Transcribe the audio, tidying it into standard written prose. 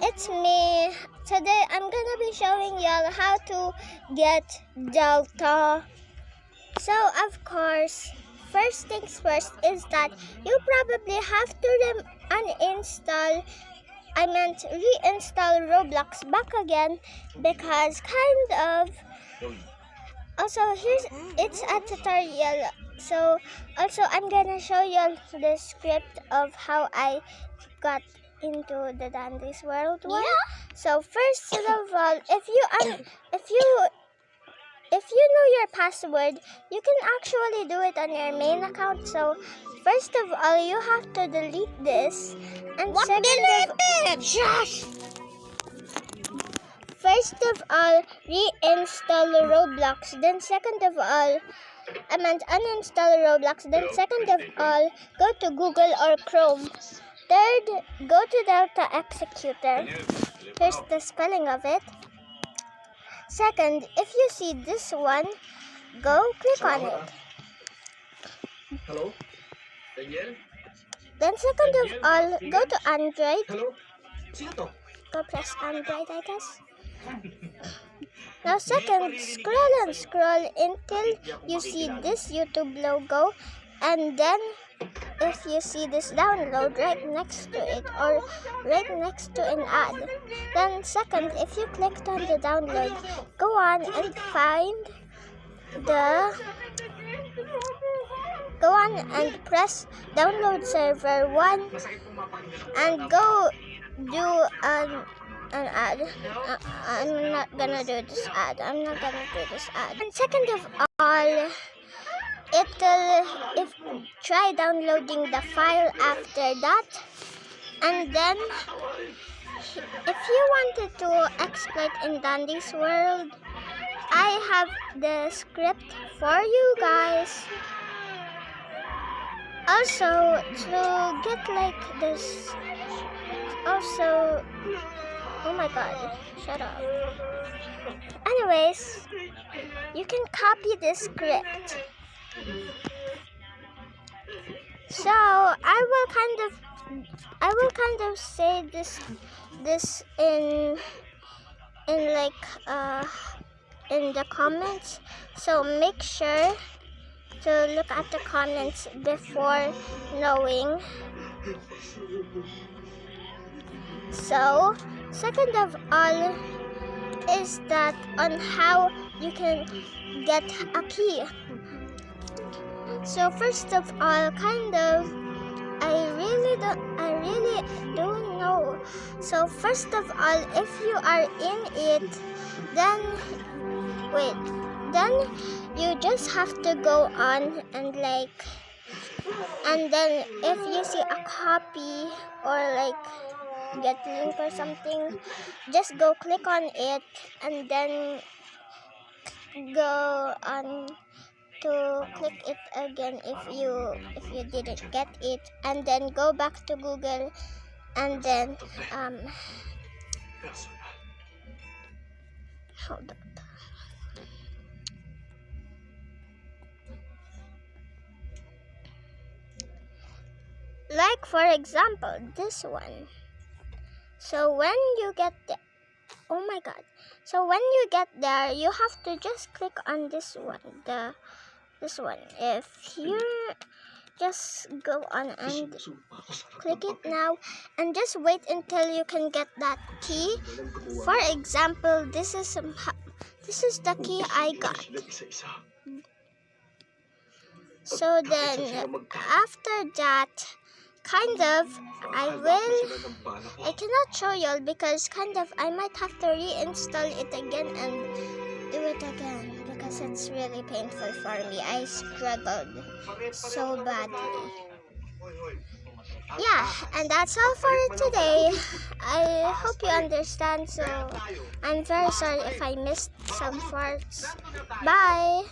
it's me. Today I'm gonna be showing y'all how to get Delta. So of course, first things first is that you probably have to reinstall Roblox back again because also it's a tutorial. So also I'm gonna show you the script of how I got into the Dandy's World one. Yeah. So first of all, if you know your password, you can actually do it on your main account. So first of all, you have to delete this, and first of all, reinstall Roblox. Then second of all, uninstall Roblox. Then second of all, go to Google or Chrome. Third, go to Delta Executor. Here's the spelling of it. Second, if you see this one, go click on it. Hello? Daniel? Then second of all, go to Android. Hello? Sino to? Go press Android, I guess. Now second, scroll and scroll until you see this YouTube logo, and then if you see this download right next to it or right next to an ad, then second, if you clicked on the download, go on and press download server 1 and go do an ad. I'm not gonna do this ad. And second of all, try downloading the file after that, and then if you wanted to exploit in Dandy's World, I have the script for you guys. Also, to get like this, also, oh my god, shut up. Anyways, you can copy the script. So I will kind of say this in the comments. So make sure to look at the comments before knowing. So second of all is that on how you can get a key. So first of all, I really don't know. So first of all, if you are in it, then you just have to go on and then if you see a copy or get link or something, just go click on it and then go on to click it again if you didn't get it, and then go back to Google and then hold up. Like for example, this one. So when you get there, oh my god. So when you get there, you have to just click on this one, this one. If you just go on and click it now and just wait until you can get that key. For example, this is the key I got. So then after that, I cannot show y'all because I might have to reinstall it again and do it again because it's really painful for me. I struggled so badly. Yeah, and that's all for today. I hope you understand, so I'm very sorry if I missed some parts. Bye!